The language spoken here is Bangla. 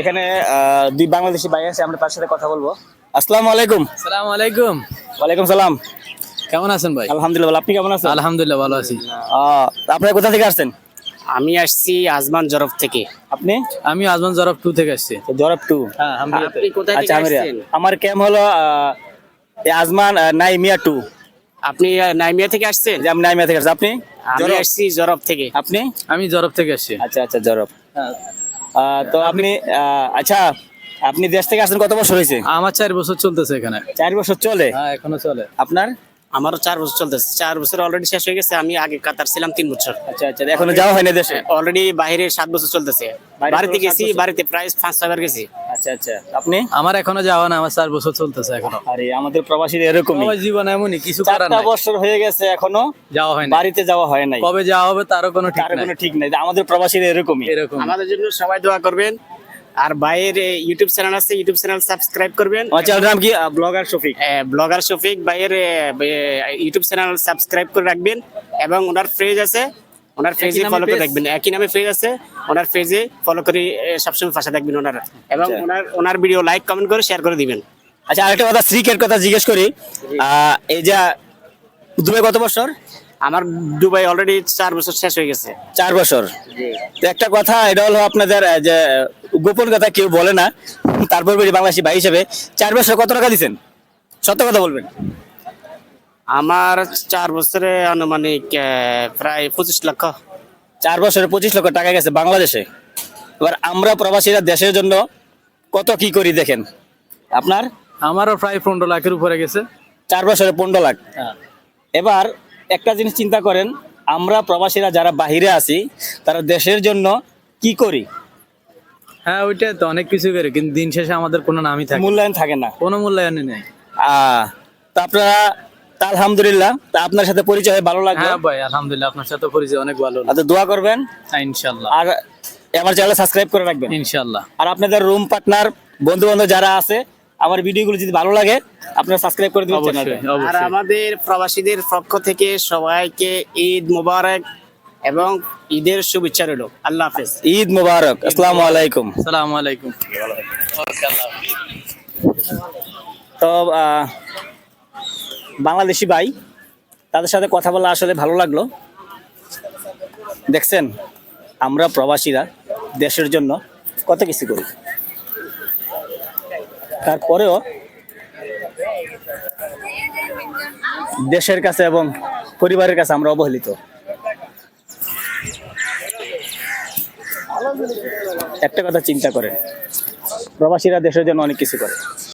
এখানে দুই বাংলাদেশি ভাই আছে, আমরা তার সাথে কথা বলবো। আসসালামু আলাইকুম। আসসালামু আলাইকুম। ওয়ালাইকুম সালাম। কেমন আছেন ভাই? আলহামদুলিল্লাহ ভালো। আপনি কেমন আছেন? আলহামদুলিল্লাহ ভালো আছি। আপনারা কোথা থেকে আসছেন? আমি আসছি আজমান জরফ থেকে। আপনি? আমি আজমান জরফ 2 থেকে আসছি। জরব টু। হ্যাঁ, হামদিয়াতে। আপনি কোথায় থেকে আচ্ছা, আসছেন? আমার ক্যাম্প হলো আজমান নাইমিয়া টু। আপনি নাইমিয়া থেকে আসছেন? যে আমি নাইমিয়া থেকে আসছি। আপনি? আমি জরব। আসছি জরফ থেকে। আপনি? আমি জরফ থেকে আসছি। আচ্ছা আচ্ছা, জরব। তো আপনি আচ্ছা, আপনি দেশ থেকে আসছেন কত বছর হয়েছে? আমার 4 বছর চলতেছে এখানে। 4 বছর চলে। হ্যাঁ, এখনো চলে। আপনার? আমারও 4 বছর চলতেছে। 4 বছর অলরেডি শেষ হয়ে গেছে। আমি আগে কাতার ছিলাম 3 বছর। আচ্ছা আচ্ছা, এখনো যাওয়া হয়নি দেশে? অলরেডি বাইরে 7 বছর চলতেছে। বাইরে বাড়িতে 7 গেছি, বছর? বাড়িতে প্রায় 5-6 বার গেছি। আচ্ছা আচ্ছা, আপনি? আমার এখনো যাওয়া না, আমার 4 বছর চলতেছে এখনো। আরে আমাদের প্রবাসীদের এরকমই, সবাই জীবন এমনই, কিছু করার 4টা নাই। বছর হয়ে গেছে এখনো যাওয়া হয় না। বাড়িতে যাওয়া হয় নাই। কবে যাওয়া হবে তারও কোনো ঠিক তার নাই। কোনো ঠিক নাই। আমাদের প্রবাসীদের এরকমই। এরকম। আমাদের জন্য সবাই দোয়া করবেন। আর ভাইয়ের ইউটিউব চ্যানেল আছে, ইউটিউব চ্যানেল সাবস্ক্রাইব করবেন। আমার চ্যানেলের নাম কি? ব্লগার শফিক। ব্লগার শফিক ভাইয়ের ইউটিউব চ্যানেল সাবস্ক্রাইব করে রাখবেন এবং ওনার পেজ আছে, ওনার পেজে নামে ফলো করে page? রাখবেন। একই নামে পেজ আছে, ওনার পেজে ফলো করে সবসময় পাশে থাকবেন ওনার, এবং আচ্ছা। ওনার ভিডিও লাইক কমেন্ট করে শেয়ার করে দিবেন। আচ্ছা, আরেকটা কথা, শ্রীকের কথা জিজ্ঞেস করি। এই যে দুবাই কত বছর? আমার দুবাই অলরেডি 4 বছর শেষ হয়ে গেছে। 4 বছর। তো একটা কথা, এটা হলো আপনাদের যে গোপন কথা কেউ বলে না, তারপর বলি বাংলাদেশি ভাই হিসেবে 4 বছর কত টাকা দিচ্ছেন? সত্য কথা বলবেন। আমার 4 বছরে আনুমানিক প্রায় 25 লক্ষ। 4 বছরে 25 লক্ষ টাকা গেছে বাংলাদেশে। এবার আমরা প্রবাসীরা দেশের জন্য কত কি করি দেখেন। আপনার? আমারও প্রায় 15 লাখের উপরে গেছে। 4 বছরে 15 লাখ। হ্যাঁ। এবার একটা জিনিস চিন্তা করেন, আমরা প্রবাসীরা যারা বাহিরে আছি তারা দেশের জন্য কি করি? হ্যাঁ, ওইটাই তো, অনেক কিছু করে, কিন্তু দিন শেষে আমাদের কোনো নামই থাকে না। মূল্যায়ন থাকে না। কোনো মূল্যায়নই নেই। তা আপনারা, তা আলহামদুলিল্লাহ, তা আপনার সাথে পরিচয় হয়ে ভালো লাগলো। হ্যাঁ ভাই, আলহামদুলিল্লাহ, আপনার সাথে পরিচয় অনেক ভালো হলো। আচ্ছা, দোয়া করবেন হ্যাঁ, ইনশাআল্লাহ। আর আমার চ্যানেল সাবস্ক্রাইব করে রাখবেন। ইনশাআল্লাহ। আর আপনাদের রুম পার্টনার, বন্ধু বান্ধব যারা আছে, আমার ভিডিওগুলো যদি ভালো লাগে আপনারা সাবস্ক্রাইব করে দিবেন অবশ্যই চ্যানেলটা। আর অবশ্যই। আমাদের প্রবাসীদের পক্ষ থেকে সবাইকে ঈদ মোবারক এবং ঈদের শুভেচ্ছা রইল। আল্লাহ হাফেজ। ঈদ মোবারক। আসসালামু আলাইকুম। আসসালামু আলাইকুম। তো বাংলাদেশি ভাই, তাদের সাথে কথা বলা আসলে ভালো লাগলো। দেখছেন, আমরা প্রবাসীরা দেশের জন্য কত কিছু করি, তারপরেও দেশের কাছে এবং পরিবারের কাছে আমরা অবহেলিত। একটা কথা চিন্তা করেন, প্রবাসীরা দেশের জন্য অনেক কিছু করে।